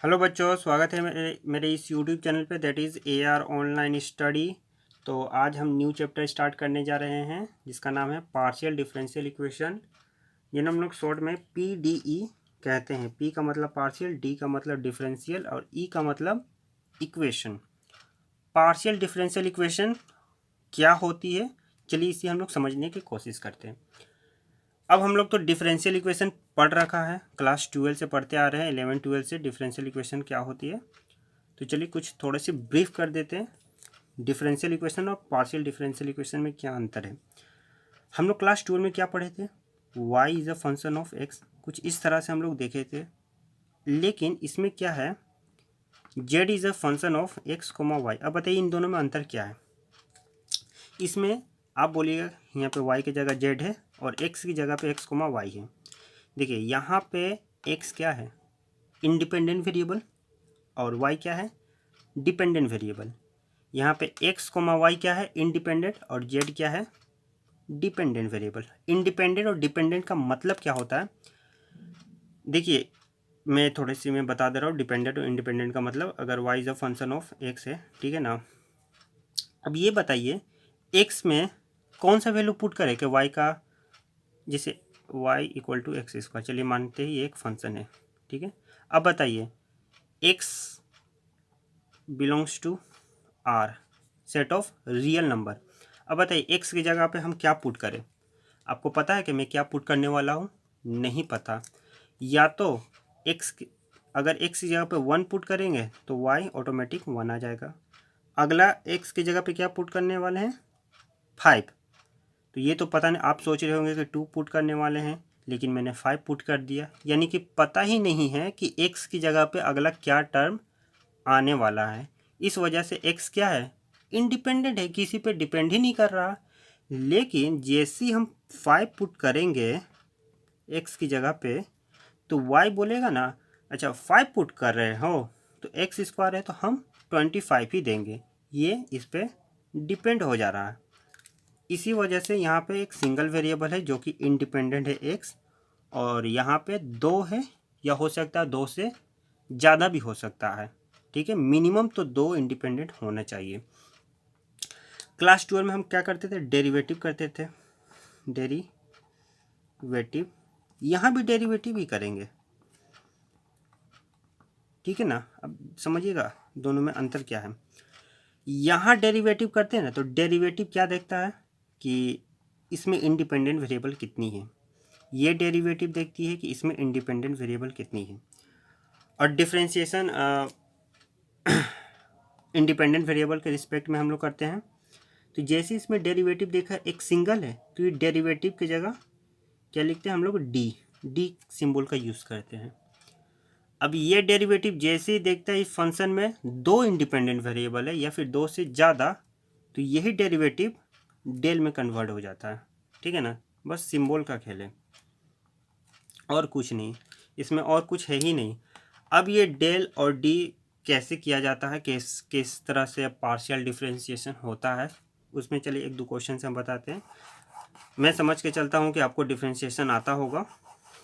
Hello बच्चों, स्वागत है मेरे इस यूट्यूब चैनल पे that is AR online study. तो आज हम न्यू चैप्टर स्टार्ट करने जा रहे हैं जिसका नाम है पार्शियल डिफरेंशियल इक्वेशन। ये हम लोग शॉर्ट में PDE कहते हैं। P का मतलब पार्शियल, D का मतलब डिफरेंशियल और E का मतलब इक्वेशन। पार्शियल डिफरेंशियल इक्वेशन क्या होती है, चलिए इसे हम लोग समझने की कोशिश करते हैं। अब हम लोग तो डिफरेंशियल इक्वेशन पढ़ रखा है, क्लास 12 से पढ़ते आ रहे हैं, 11-12 से डिफरेंशियल इक्वेशन क्या होती है। तो चलिए कुछ थोड़े से ब्रीफ कर देते हैं। डिफरेंशियल इक्वेशन और पार्शियल डिफरेंशियल इक्वेशन में क्या अंतर है। हम लोग क्लास 12 में क्या पढ़े थे, y is a function of x, कुछ इस तरह से हम लोग देखे थे। लेकिन इसमें क्या है, z is a function of x comma y. अब बताइए इन दोनों में अंतर क्या है। इसमें आप बोलिएगा यहाँ पे y की जगह z है और x की जगह पे x कोमा वाई है। देखिए यहाँ पे x क्या है, इंडिपेंडेंट वेरिएबल, और y क्या है, डिपेंडेंट वेरिएबल। यहाँ पे x कोमा वाई क्या है, इंडिपेंडेंट, और z क्या है, डिपेंडेंट वेरिएबल। इंडिपेंडेंट और डिपेंडेंट का मतलब क्या होता है, देखिए मैं बता दे रहा हूँ। डिपेंडेंट और इंडिपेंडेंट का मतलब, अगर y is a function of x है, ठीक है ना। अब ये बताइए x में कौन सा वैल्यू पुट करें कि y का, जैसे y equal to x square, चलिए मानते हैं ये एक फंक्शन है, ठीक है। अब बताइए x belongs to R, set of real number. अब बताइए x की जगह पे हम क्या पुट करें। आपको पता है कि मैं क्या पुट करने वाला हूँ, नहीं पता। या तो अगर x की जगह पे 1 पुट करेंगे तो y ऑटोमेटिक 1 आ जाएगा। अगला x की जगह पे क्या पुट करने वाले हैं, 5। तो ये तो पता नहीं, आप सोच रहे होंगे कि 2 पुट करने वाले हैं, लेकिन मैंने 5 पुट कर दिया। यानी कि पता ही नहीं है कि x की जगह पे अगला क्या टर्म आने वाला है। इस वजह से x क्या है, इंडिपेंडेंट है, किसी पे डिपेंड ही नहीं कर रहा। लेकिन जैसे ही हम 5 पुट करेंगे x की जगह पे, तो y बोलेगा ना, अच्छा 5 पुट कर रहे हो तो एक्स स्क्वायर है तो हम 25 ही देंगे। ये इस पे डिपेंड हो जा रहा है। इसी वजह से यहाँ पे एक सिंगल वेरिएबल है जो कि इंडिपेंडेंट है x, और यहाँ पे 2 है, या हो सकता है 2 से ज़्यादा भी हो सकता है, ठीक है। मिनिमम तो 2 इंडिपेंडेंट होना चाहिए। क्लास 12 में हम क्या करते थे, डेरिवेटिव करते थे। डेरिवेटिव, यहाँ भी डेरिवेटिव ही करेंगे, ठीक है ना। अब समझिएगा दोनों में अंतर क्या है। यहाँ डेरिवेटिव करते हैं ना, तो डेरिवेटिव क्या देखता है कि इसमें इंडिपेंडेंट वेरिएबल कितनी है। ये डेरिवेटिव देखती है कि इसमें इंडिपेंडेंट वेरिएबल कितनी है। और डिफरेंशिएशन इंडिपेंडेंट वेरिएबल के रिस्पेक्ट में हम लोग करते हैं। तो जैसे इसमें डेरिवेटिव देखा एक सिंगल है, तो ये डेरिवेटिव की जगह क्या लिखते हैं हम लोग, डी सिंबल का यूज़ करते हैं। अब ये डेरिवेटिव जैसे ही देखता है इस फंक्शन में 2 इंडिपेंडेंट वेरिएबल है या फिर 2 से ज़्यादा, तो यही डेरिवेटिव डेल में कन्वर्ट हो जाता है, ठीक है ना। बस सिंबल का खेल है और कुछ नहीं, इसमें और कुछ है ही नहीं। अब ये डेल और डी कैसे किया जाता है, किस तरह से पार्शियल डिफरेंशिएशन होता है, उसमें चलिए 1-2 क्वेश्चन से हम बताते हैं। मैं समझ के चलता हूँ कि आपको डिफरेंशिएशन आता होगा,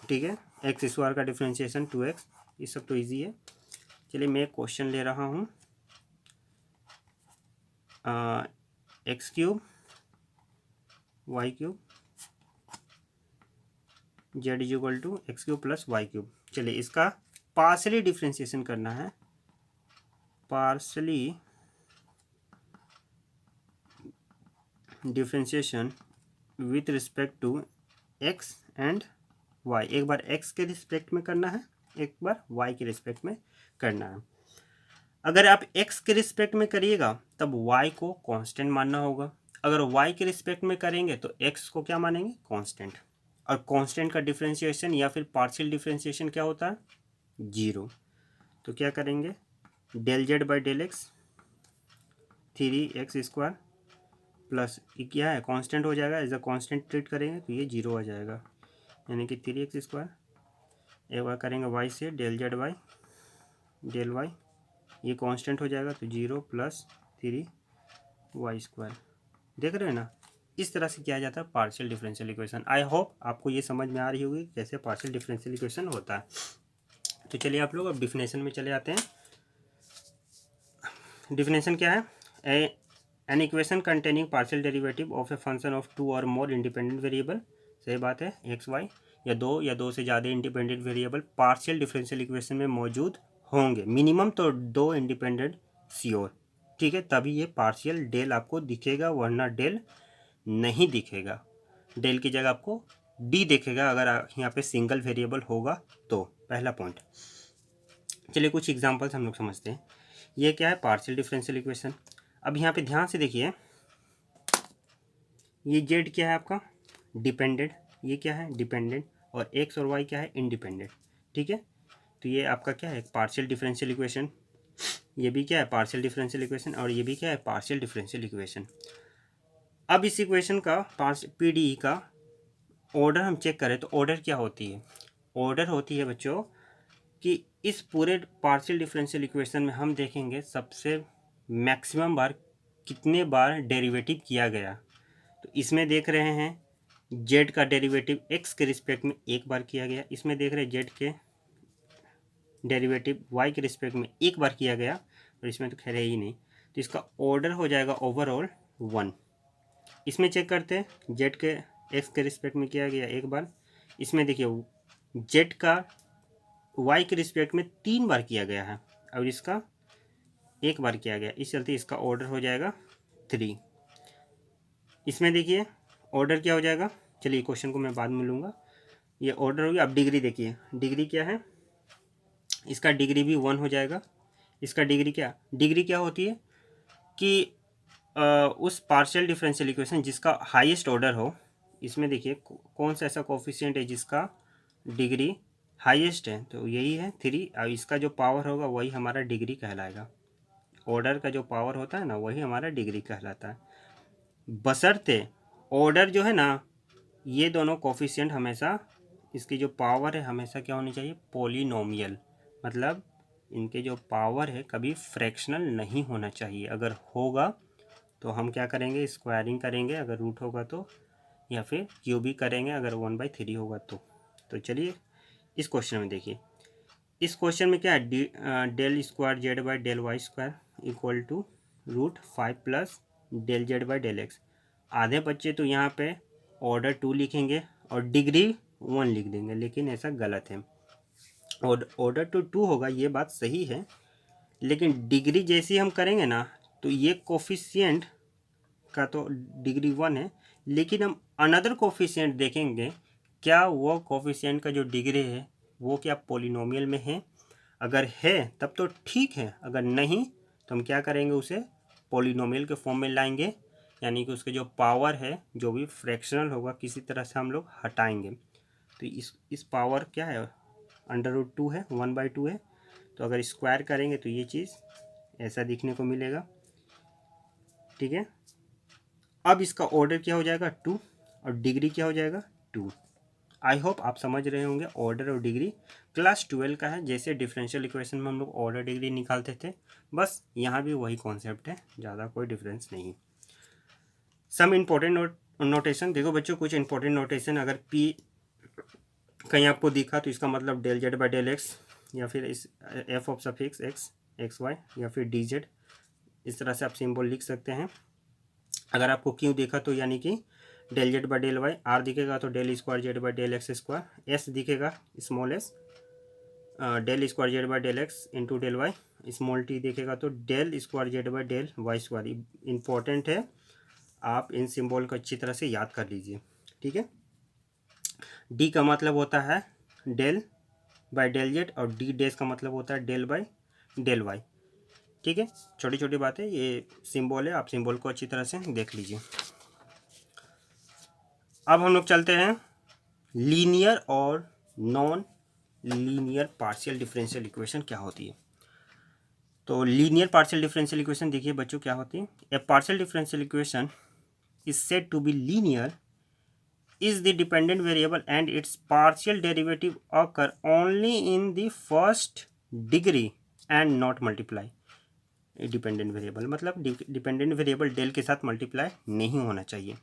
ठीक है। एक्स स्क्वायर का डिफरेंशिएशन 2x, ये सब तो इजी है। चलिए मैं एक क्वेश्चन ले रहा हूँ, x cube y cube z is equal to x cube plus y cube. चलिए इसका पार्शली डिफरेंशिएशन करना है, partially differentiation with respect to x and y. एक बार एक्स के रिस्पेक्ट में करना है, एक बार वाई के रिस्पेक्ट में करना है। अगर आप x के रिस्पेक्ट में करिएगा तब y को कांस्टेंट मानना होगा। अगर y के रिस्पेक्ट में करेंगे तो x को क्या मानेंगे, कांस्टेंट। और कांस्टेंट का डिफरेंशिएशन या फिर पार्शियल डिफरेंशिएशन क्या होता है, 0। तो क्या करेंगे, del Z by del x 3x² plus क्या है, कांस्टेंट हो जाएगा, एज अ कांस्टेंट ट्रीट करेंगे तो ये 0 आ जाएगा, यानी कि 3x²। एक बार करेंगे y से del Z by del y, ये कांस्टेंट हो जाएगा तो 0 प्लस 3y²। देख रहे हैं ना, इस तरह से किया जाता है partial differential equation. I hope आपको ये समझ में आ रही होगी कैसे पार्शियल डिफरेंशियल इक्वेशन होता है। तो चलिए आप लोग अब डिफिनेशन में चले आते हैं। डिफिनेशन क्या है? An equation containing partial derivative of a function of two और मोर इंडिपेंडेंट वेरिएबल, सही बात है, एक्स वाई या दो से ज़्यादा independent variable partial differential equation में मौजूद होंगे, मिनिमम तो 2 इंडिपेंडेंट श्योर, ठीक है, तभी ये पार्शियल डेल आपको दिखेगा, वरना डेल नहीं दिखेगा। डेल की जगह आपको डी दिखेगा अगर यहाँ पे सिंगल वेरिएबल होगा तो। पहला पॉइंट। चलिए कुछ एग्जांपल्स हम लोग समझते हैं। ये क्या है? Partial differential equation. अब यहाँ पे ध्यान से देखिए, ये जेड क्या है आपका? डिपेंडेंट। ये क्या है? डिपेंडेंट। और एक्स और वाई क्या है? इंडिपेंडेंट, ठीक है। तो ये आपका क्या है? Partial differential equation. ये भी क्या है? Partial differential equation. और ये भी क्या है? Partial differential equation. अब इस इक्वेशन का पीडीई का ऑर्डर हम चेक करें तो ऑर्डर क्या होती है? ऑर्डर होती है बच्चों कि इस पूरे पार्शियल डिफरेंशियल इक्वेशन में हम देखेंगे सबसे मैक्सिमम बार कितने बार डेरिवेटिव किया गया। तो इसमें देख रहे हैं जेड का डेरिवेटिव एक्स के रिस्पेक्ट में एक बार किया गया, इसमें देख रहे हैं जेड के डेरिवेटिव वाई के रिस्पेक्ट में एक बार किया गया, और इसमें तो खैर है ही नहीं, तो इसका ऑर्डर हो जाएगा ओवरऑल 1। इसमें चेक करते हैं जेड के एक्स के रिस्पेक्ट में किया गया एक बार, इसमें देखिए जेड का वाई के रिस्पेक्ट में 3 बार किया गया है और इसका एक बार किया गया, इस चलते इसका ऑर्डर हो जाएगा 3। इसमें देखिए ऑर्डर क्या हो जाएगा, चलिए क्वेश्चन को मैं बाद में लूँगा, ये ऑर्डर हो गया। अब डिग्री देखिए, डिग्री क्या है? इसका डिग्री भी 1 हो जाएगा। इसका डिग्री क्या होती है कि उस पार्शियल डिफरेंशियल इक्वेशन जिसका हाईएस्ट ऑर्डर हो, इसमें देखिए कौन सा ऐसा कोफिशिएंट है जिसका डिग्री हाईएस्ट है, तो यही है 3, और इसका जो पावर होगा वही हमारा डिग्री कहलाएगा। ऑर्डर का जो पावर होता है ना, वही हमारा डिग्री कहलाता है, बशर्ते ऑर्डर जो है ना, ये दोनों कोफिशिएंट हमेशा, इसकी जो पावर है हमेशा क्या होनी चाहिए? पॉलिनोमियल, मतलब इनके जो पावर है कभी फ्रैक्शनल नहीं होना चाहिए। अगर होगा तो हम क्या करेंगे? स्क्वायरिंग करेंगे अगर रूट होगा तो, या फिर क्यूबिक करेंगे अगर 1/3 होगा तो चलिए इस क्वेश्चन में देखिए, इस क्वेश्चन में क्या है? Del square Z by del Y square equal to √5 plus del Z by del x. आधे बच्चे तो यहाँ पे ऑर्डर 2 लिखेंगे और डिग्री 1 लिख देंगे, लेकिन ऐसा गलत है। ऑर्डर तो 2 होगा, ये बात सही है, लेकिन डिग्री जैसी हम करेंगे ना, तो ये कोफिशिएंट का तो डिग्री 1 है, लेकिन हम अनदर कोफिशिएंट देखेंगे, क्या वो कोफिशिएंट का जो डिग्री है वो क्या पॉलिनोमियल में है? अगर है तब तो ठीक है, अगर नहीं तो हम क्या करेंगे? उसे पॉलिनोमियल के फॉर्म में लाएंगे, यानी कि उसके जो पावर है जो भी फ्रैक्शनल होगा किसी तरह से हम लोग हटाएंगे। तो इस पावर क्या है? √2 है, 1/2 है, तो अगर स्क्वायर करेंगे तो ये चीज़ ऐसा दिखने को मिलेगा, ठीक है। अब इसका ऑर्डर क्या हो जाएगा? 2, और डिग्री क्या हो जाएगा? 2। आई होप आप समझ रहे होंगे ऑर्डर और डिग्री क्लास 12 का है, जैसे डिफरेंशियल इक्वेशन में हम लोग ऑर्डर डिग्री निकालते थे, बस यहाँ भी वही कॉन्सेप्ट है, ज़्यादा कोई डिफरेंस नहीं। सम इम्पोर्टेंट नोटेशन देखो बच्चों, कुछ इंपॉर्टेंट नोटेशन, अगर पी कहीं आपको दिखा तो इसका मतलब del Z by del x, या फिर इस f of suffix x x y, या फिर डी जेड, इस तरह से आप सिंबल लिख सकते हैं। अगर आपको क्यों देखा तो यानी कि del Z by del Y, R दिखेगा तो del square Z by del X square, S दिखेगा small S del square Z by del X into del Y, small T दिखेगा तो del square Z by del Y square. Important है, आप इन symbol को अच्छी तरह से याद कर लीजिए, ठीक है। डी का मतलब होता है डेल बाई डेल जेड, और डी डैश का मतलब होता है डेल बाई डेल वाई, ठीक है। छोटी छोटी बातें, ये सिंबल है, आप सिंबल को अच्छी तरह से देख लीजिए। अब हम लोग चलते हैं लीनियर और non linear partial differential equation क्या होती है। तो लीनियर पार्शियल डिफरेंशियल इक्वेशन देखिए बच्चों क्या होती है। A partial differential equation is said to be linear is the dependent variable and its partial derivative occur only in the first degree and not multiply dependent variable, मतलब dependent variable del के साथ multiply नहीं होना चाहिए।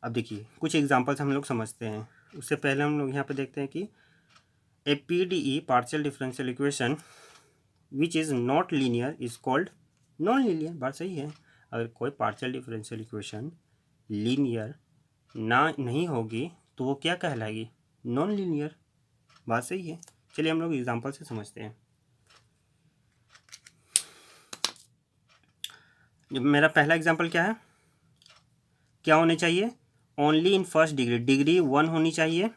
अब देखिए कुछ examples हम लोग समझते हैं, उससे पहले हम लोग यहाँ पे देखते हैं कि ए PDE partial differential equation which is not linear is called non linear. बात सही है। अगर कोई पार्शियल डिफरेंशियल इक्वेशन लीनियर ना नहीं होगी तो वो क्या कहलाएगी? Non linear. बात सही है। चलिए हम लोग एग्जांपल से समझते हैं। मेरा पहला एग्जांपल क्या है? क्या होने चाहिए? Only in first degree, degree 1 होनी चाहिए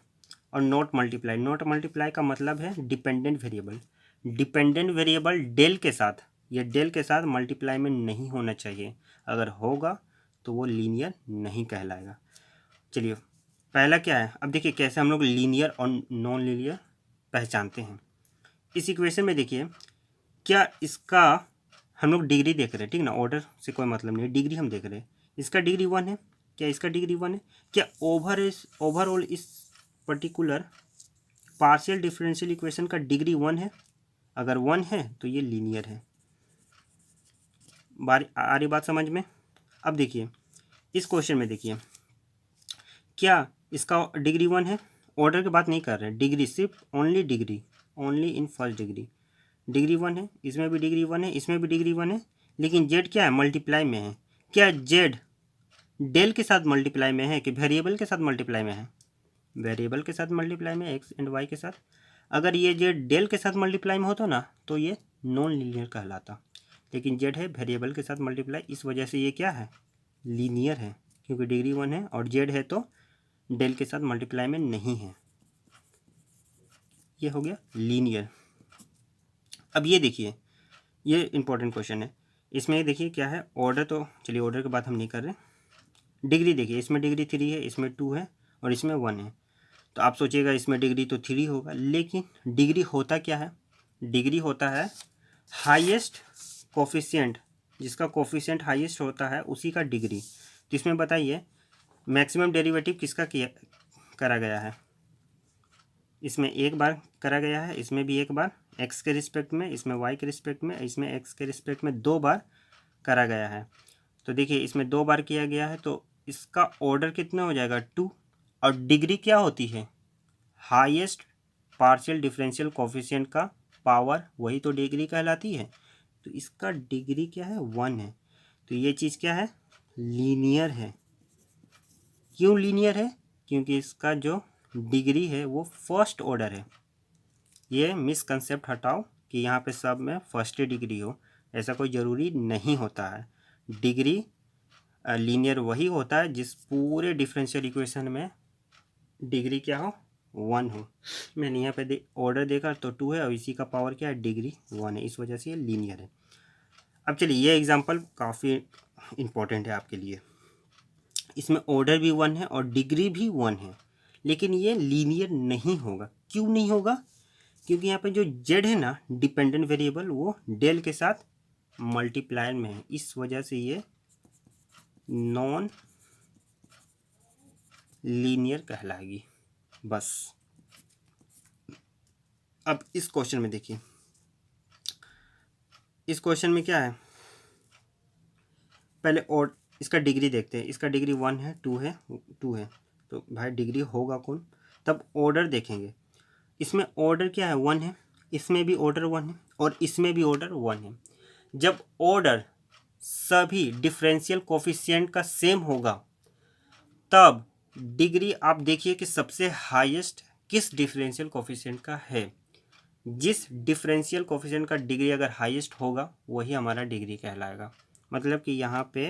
और नॉट मल्टीप्लाई। नॉट मल्टीप्लाई का मतलब है dependent variable. Dependent variable del के साथ, ये डेल के साथ मल्टीप्लाई में नहीं होना चाहिए। अगर होगा तो वो लीनियर नहीं कहलाएगा। चलिए पहला क्या है, अब देखिए कैसे हम लोग लीनियर और नॉन लीनियर पहचानते हैं। इस इक्वेशन में देखिए, क्या इसका हम लोग डिग्री देख रहे हैं, ठीक ना, ऑर्डर से कोई मतलब नहीं, डिग्री हम देख रहे हैं। इसका डिग्री 1 है, क्या इसका डिग्री 1 है? क्या ओवरऑल इस पर्टिकुलर पार्शियल डिफरेंशियल इक्वेशन का डिग्री 1 है? अगर 1 है तो ये लीनियर है। आ रही बात समझ में? अब देखिए इस क्वेश्चन में देखिए, क्या इसका डिग्री 1 है? ऑर्डर की बात नहीं कर रहे हैं, डिग्री, सिर्फ only degree, only in first degree degree 1 है। इसमें भी डिग्री 1 है, इसमें भी डिग्री 1 है। लेकिन जेड क्या है? मल्टीप्लाई में है। क्या जेड डेल के साथ मल्टीप्लाई में है कि वेरिएबल के साथ मल्टीप्लाई में है? वेरिएबल के साथ मल्टीप्लाई में, एक्स एंड वाई के साथ। अगर ये जेड डेल के साथ मल्टीप्लाई में होता ना तो ये नॉन लीनियर कहलाता, लेकिन जेड है वेरिएबल के साथ मल्टीप्लाई, इस वजह से ये क्या है? लीनियर है, क्योंकि डिग्री 1 है और जेड है तो डेल के साथ मल्टीप्लाई में नहीं है। ये हो गया लीनियर। अब ये देखिए, ये इंपॉर्टेंट क्वेश्चन है। इसमें देखिए क्या है, ऑर्डर तो चलिए ऑर्डर की बात हम नहीं कर रहे। डिग्री देखिए, इसमें डिग्री 3 है, इसमें 2 है और इसमें 1 है। तो आप सोचिएगा इसमें डिग्री तो 3 होगा, लेकिन डिग्री होता क्या है? डिग्री होता है हाईएस्ट कोफिशिएंट, जिसका कोफिशिएंट हाईएस्ट होता है उसी का डिग्री। तो इसमें बताइए मैक्सिमम डेरिवेटिव किसका किया करा गया है? इसमें एक बार करा गया है, इसमें भी एक बार एक्स के रिस्पेक्ट में, इसमें वाई के रिस्पेक्ट में, इसमें एक्स के रिस्पेक्ट में 2 बार करा गया है। तो देखिए इसमें 2 बार किया गया है तो इसका ऑर्डर कितना हो जाएगा? 2। और डिग्री क्या होती है? हाईएस्ट पार्शियल डिफरेंशियल कोफिशिएंट का पावर, वही तो डिग्री कहलाती है। तो इसका डिग्री क्या है? 1 है। तो ये चीज़ क्या है? लीनियर है। क्यों लीनियर है? क्योंकि इसका जो डिग्री है वो फर्स्ट ऑर्डर है। ये मिसकंसेप्ट हटाओ कि यहाँ पे सब में फर्स्ट डिग्री हो, ऐसा कोई ज़रूरी नहीं होता है। डिग्री लीनियर वही होता है जिस पूरे डिफरेंशियल इक्वेशन में डिग्री क्या हो? 1 हो। मैंने यहाँ पे ऑर्डर देखा तो 2 है और इसी का पावर क्या है? डिग्री 1 है, इस वजह से ये लीनियर है। अब चलिए ये एग्जांपल काफ़ी इम्पोर्टेंट है आपके लिए। इसमें ऑर्डर भी 1 है और डिग्री भी 1 है, लेकिन ये लीनियर नहीं होगा। क्यों नहीं होगा? क्योंकि यहाँ पे जो जेड है ना, डिपेंडेंट वेरिएबल, वो डेल के साथ मल्टीप्लायर में है, इस वजह से ये नॉन लीनियर कहलाएगी। बस अब इस क्वेश्चन में देखिए, इस क्वेश्चन में क्या है, पहले और इसका डिग्री देखते हैं। इसका डिग्री 1 है, 2 है, 2 है, तो भाई डिग्री होगा कौन? तब ऑर्डर देखेंगे। इसमें ऑर्डर क्या है? 1 है, इसमें भी ऑर्डर 1 है और इसमें भी ऑर्डर 1 है। जब ऑर्डर सभी डिफरेंशियल कोफिशिएंट का सेम होगा तब डिग्री आप देखिए कि सबसे हाईएस्ट किस डिफरेंशियल कोफिशिएंट का है। जिस डिफरेंशियल कोफिशिएंट का डिग्री अगर हाईएस्ट होगा वही हमारा डिग्री कहलाएगा। मतलब कि यहाँ पे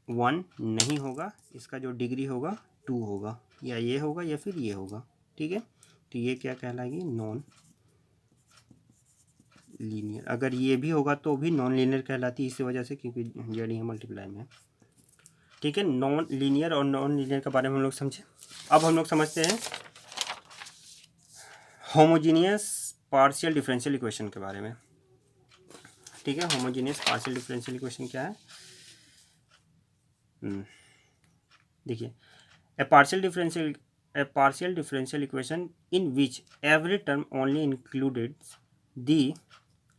1 नहीं होगा, इसका जो डिग्री होगा 2 होगा, या ये होगा या फिर ये होगा। ठीक है, तो ये क्या कहलाएगी? Non linear. अगर ये भी होगा तो भी नॉन लीनियर कहलाती है, इसी वजह से क्योंकि जेड यहाँ मल्टीप्लाई में है। ठीक है, नॉन लीनियर और नॉन लीनियर के बारे में हम लोग समझे। अब हम लोग समझते हैं होमोजीनियस पार्शियल डिफरेंशियल इक्वेशन के बारे में। ठीक है, होमोजीनियस पार्शियल डिफरेंशियल इक्वेशन क्या है? देखिए, a partial differential equation in which every term only included the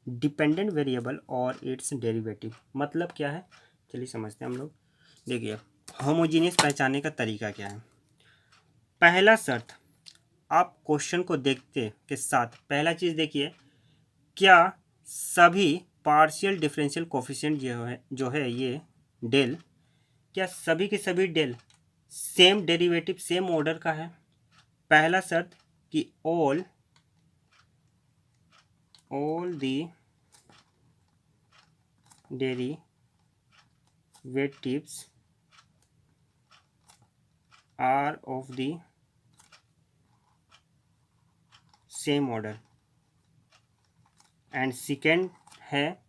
dependent variable और इट्स डेरिवेटिव। मतलब क्या है, चलिए समझते हैं हम लोग। देखिए होमोजीनियस पहचानने का तरीका क्या है। पहला शर्त, आप क्वेश्चन को देखते के साथ पहला चीज़ देखिए, क्या सभी पार्शियल डिफरेंशियल कोफिशिएंट जो है ये डेल, क्या सभी के सभी del same derivative same order का है। पहला शर्त कि all the derivatives are of the same order, and second है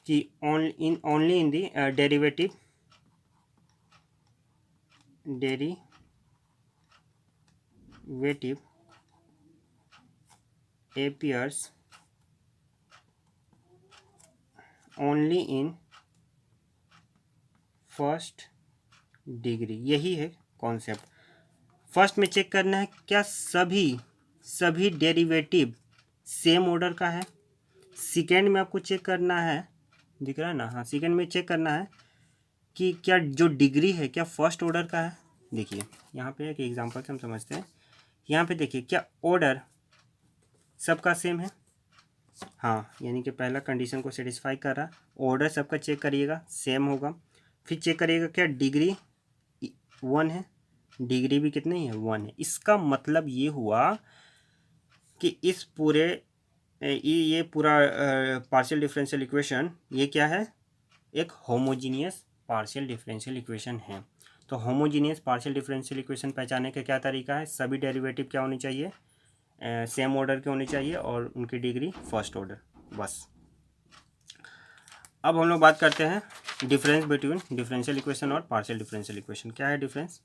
कि only in the derivative appears only in first degree. यही है कॉन्सेप्ट। फर्स्ट में चेक करना है क्या सभी डेरिवेटिव सेम ऑर्डर का है। सेकेंड में आपको चेक करना है, दिख रहा है ना, हाँ, सेकेंड में चेक करना है कि क्या जो डिग्री है क्या फर्स्ट ऑर्डर का है। देखिए यहाँ पे एक एग्जांपल से हम समझते हैं। यहाँ पे देखिए क्या ऑर्डर सबका सेम है, हाँ, यानी कि पहला कंडीशन को सेटिस्फाई कर रहा। ऑर्डर सबका चेक करिएगा सेम होगा। फिर चेक करिएगा क्या डिग्री 1 है, डिग्री भी कितनी है 1 है। इसका मतलब ये हुआ कि इस पूरे ये पूरा पार्शियल डिफरेंशियल इक्वेशन ये क्या है, एक होमोजीनियस पार्शियल डिफरेंशियल इक्वेशन है। तो होमोजीनियस पार्शियल डिफरेंशियल इक्वेशन पहचानने का क्या तरीका है, सभी डेरिवेटिव क्या होनी चाहिए, सेम ऑर्डर के होनी चाहिए और उनकी डिग्री फर्स्ट ऑर्डर, बस। अब हम लोग बात करते हैं डिफरेंस बिटवीन डिफरेंशियल इक्वेशन और पार्शियल डिफरेंशियल इक्वेशन। क्या है डिफरेंस,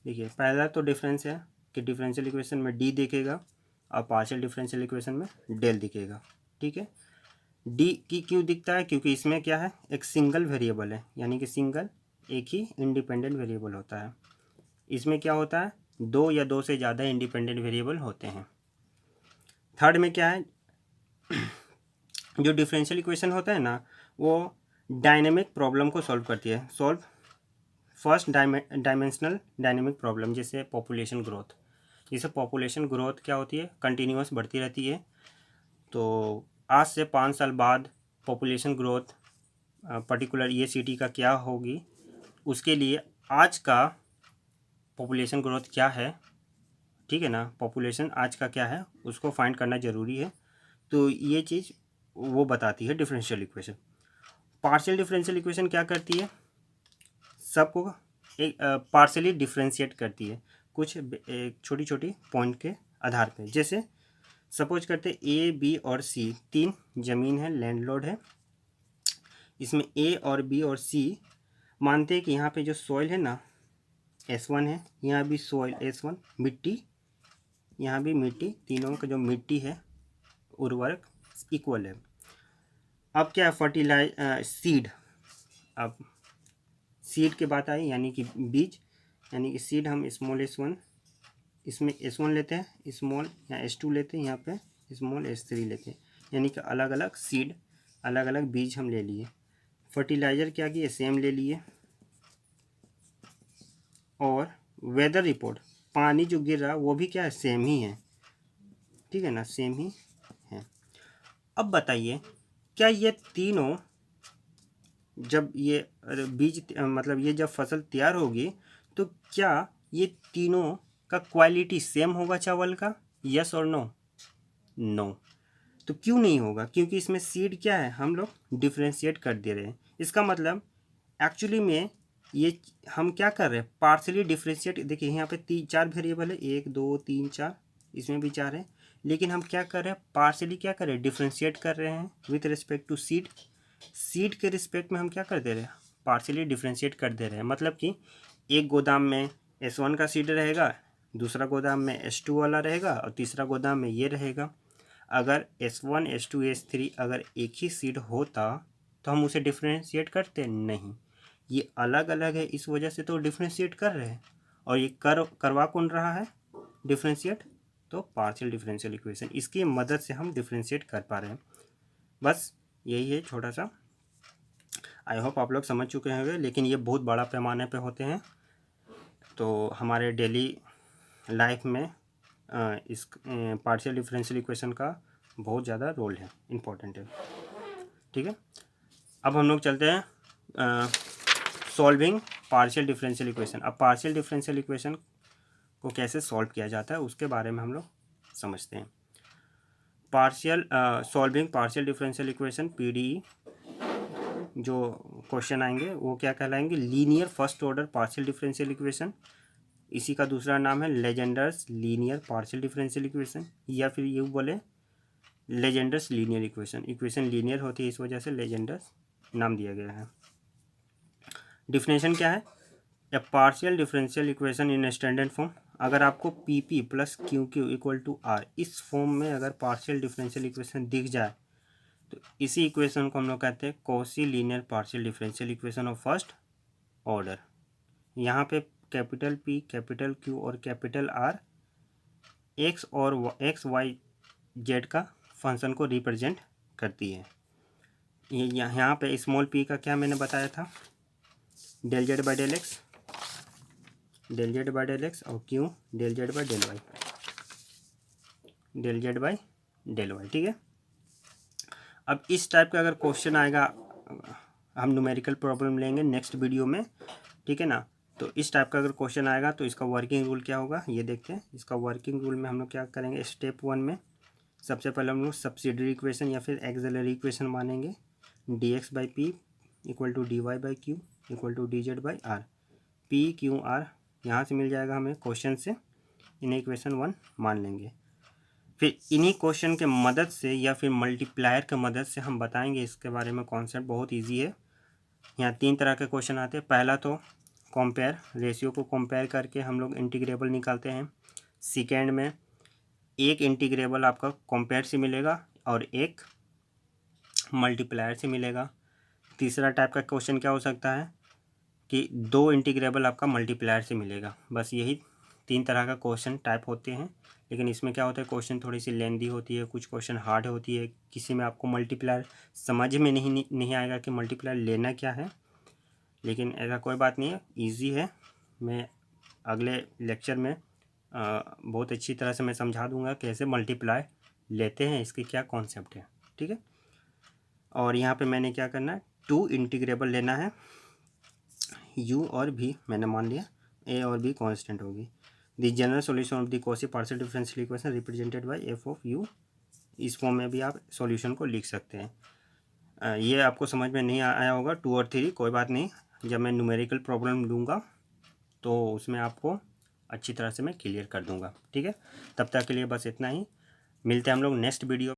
देखिए पहला तो डिफरेंस है कि डिफरेंशियल इक्वेशन में डी दिखेगा और पार्शियल डिफरेंशियल इक्वेशन में डेल दिखेगा, ठीक है। डी की क्यों दिखता है, क्योंकि इसमें क्या है, एक सिंगल वेरिएबल है, यानी कि सिंगल एक ही इंडिपेंडेंट वेरिएबल होता है। इसमें क्या होता है, दो या दो से ज़्यादा इंडिपेंडेंट वेरिएबल होते हैं। थर्ड में क्या है, जो डिफरेंशियल इक्वेशन होता है ना वो डायनेमिक प्रॉब्लम को सॉल्व करती है। फर्स्ट डायमेंशनल डायनेमिक प्रॉब्लम, जैसे पॉपुलेशन ग्रोथ। जैसे पॉपुलेशन ग्रोथ क्या होती है, कंटिन्यूअस बढ़ती रहती है। तो आज से 5 साल बाद पॉपुलेशन ग्रोथ पर्टिकुलर ये सिटी का क्या होगी, उसके लिए आज का पॉपुलेशन ग्रोथ क्या है, ठीक है ना, पॉपुलेशन आज का क्या है उसको फाइंड करना ज़रूरी है। तो ये चीज़ वो बताती है differential equation. Partial differential equation क्या करती है, सबको एक पार्शियली डिफरेंशिएट करती है कुछ एक छोटी छोटी पॉइंट के आधार पे। जैसे सपोज करते ए बी और सी 3 ज़मीन है, लैंडलॉर्ड है। इसमें ए और बी और सी मानते हैं कि यहाँ पे जो सॉइल है ना S1 है, यहाँ भी सॉइल S1, मिट्टी यहाँ भी मिट्टी, तीनों का जो मिट्टी है उर्वरक इक्वल है। अब क्या है सीड, अब सीड की बात आई, यानी कि बीज, यानी कि सीड हम स्मॉल S1, इसमें S1 लेते हैं, स्मॉल यहाँ S2 लेते हैं, यहाँ पे स्मॉल S3 लेते हैं, यानी कि अलग अलग सीड अलग अलग बीज हम ले लिए। फर्टिलाइज़र क्या किए, सेम ले लिए। और वेदर रिपोर्ट, पानी जो गिर रहा वो भी क्या है, सेम ही है, ठीक है ना, सेम ही है। अब बताइए क्या ये तीनों जब ये बीज मतलब ये जब फसल तैयार होगी तो क्या ये तीनों का क्वालिटी सेम होगा चावल का, यस और नो, नो। तो क्यों नहीं होगा, क्योंकि इसमें सीड क्या है हम लोग डिफ्रेंशिएट कर दे रहे हैं। इसका मतलब एक्चुअली में ये हम क्या कर रहे हैं, पार्शियली डिफ्रेंशिएट। देखिए यहाँ पे 4 वेरिएबल है, 1 2 3 4, इसमें भी 4 है, लेकिन हम क्या कर रहे हैं, पार्शियली क्या कर रहे हैं, डिफ्रेंशिएट कर रहे हैं with respect to z. Z के रिस्पेक्ट में हम क्या कर दे रहे हैं, पार्शियली डिफ्रेंशिएट कर दे रहे हैं। मतलब कि एक गोदाम में S1 का सीड रहेगा, दूसरा गोदाम में S2 वाला रहेगा और तीसरा गोदाम में ये रहेगा। अगर S1 S2 S3 अगर एक ही सीड होता तो हम उसे डिफ्रेंशिएट करते नहीं, ये अलग अलग है, इस वजह से तो डिफ्रेंशिएट कर रहे हैं। और ये करवा कौन रहा है डिफ्रेंशिएट, तो पार्शियल डिफरेंशियल इक्वेशन, इसकी मदद से हम डिफ्रेंशिएट कर पा रहे हैं। बस यही है छोटा सा, आई होप आप लोग समझ चुके होंगे, लेकिन ये बहुत बड़ा पैमाने पे होते हैं। तो हमारे डेली लाइफ में इस पार्शियल डिफरेंशियल इक्वेशन का बहुत ज़्यादा रोल है, इम्पोर्टेंट है। ठीक है, अब हम लोग चलते हैं सॉल्विंग पार्शियल डिफरेंशियल इक्वेशन। अब पार्शियल डिफरेंशियल इक्वेशन को कैसे सॉल्व किया जाता है उसके बारे में हम लोग समझते हैं। Partial solving partial differential equation PDE जो क्वेश्चन आएंगे वो क्या कहलाएंगे, linear first order partial differential equation. इसी का दूसरा नाम है Legendre's linear partial differential equation, या फिर ये बोले Legendre's linear equation. Equation linear होती है इस वजह से लेजेंडर्स नाम दिया गया है। डिफिनेशन क्या है, a partial differential equation in standard form. अगर आपको P P plus Q Q equal to R इस फॉर्म में अगर पार्शियल डिफरेंशियल इक्वेशन दिख जाए तो इसी इक्वेशन को हम लोग कहते हैं Cauchy linear partial differential equation of first order. यहाँ पे कैपिटल पी, कैपिटल क्यू और कैपिटल आर एक्स और एक्स वाई जेड का फंक्शन को रिप्रेजेंट करती है। ये यहाँ पे स्मॉल पी का क्या मैंने बताया था, del Z by del X, del Z by del X, और Q del Z by del Y, del Z by del Y. ठीक है, अब इस टाइप का अगर क्वेश्चन आएगा, हम न्यूमेरिकल प्रॉब्लम लेंगे नेक्स्ट वीडियो में, ठीक है ना। तो इस टाइप का अगर क्वेश्चन आएगा तो इसका वर्किंग रूल क्या होगा ये देखते हैं। इसका वर्किंग रूल में हम लोग क्या करेंगे, स्टेप 1 में सबसे पहले हम लोग सब्सिडरी इक्वेशन या फिर एक्सिलरी इक्वेशन मानेंगे, d x by p equal to d y by q equal to d z by r. P q r यहाँ से मिल जाएगा हमें क्वेश्चन से, इन्हें इक्वेशन 1 मान लेंगे। फिर इन्हीं क्वेश्चन के मदद से या फिर मल्टीप्लायर के मदद से हम बताएंगे इसके बारे में। कॉन्सेप्ट बहुत ईजी है। यहाँ 3 तरह के क्वेश्चन आते हैं। पहला तो कंपेयर, रेशियो को कंपेयर करके हम लोग इंटीग्रेबल निकालते हैं। सेकेंड में एक इंटीग्रेबल आपका कंपेयर से मिलेगा और एक मल्टीप्लायर से मिलेगा। तीसरा टाइप का क्वेश्चन क्या हो सकता है कि 2 इंटीग्रेबल आपका मल्टीप्लायर से मिलेगा। बस यही 3 तरह का क्वेश्चन टाइप होते हैं। लेकिन इसमें क्या होता है, क्वेश्चन थोड़ी सी लेंदी होती है, कुछ क्वेश्चन हार्ड होती है, किसी में आपको मल्टीप्लायर समझ में नहीं आएगा कि मल्टीप्लायर लेना क्या है। लेकिन ऐसा कोई बात नहीं है, इजी है। मैं अगले लेक्चर में बहुत अच्छी तरह से मैं समझा दूंगा कैसे मल्टीप्लाई लेते हैं, इसके क्या कॉन्सेप्ट है। ठीक है, और यहाँ पे मैंने क्या करना है, 2 इंटीग्रेबल लेना है। u और v मैंने मान लिया, a और b कांस्टेंट होगी। The general solution of the Cauchy partial differential equation represented by f of u। इस फॉर्म में भी आप सॉल्यूशन को लिख सकते हैं। ये आपको समझ में नहीं आया होगा 2 और 3, कोई बात नहीं। जब मैं न्यूमेरिकल प्रॉब्लम लूँगा तो उसमें आपको अच्छी तरह से मैं क्लियर कर दूँगा। ठीक है, तब तक के लिए बस इतना ही। मिलते हैं हम लोग नेक्स्ट वीडियो।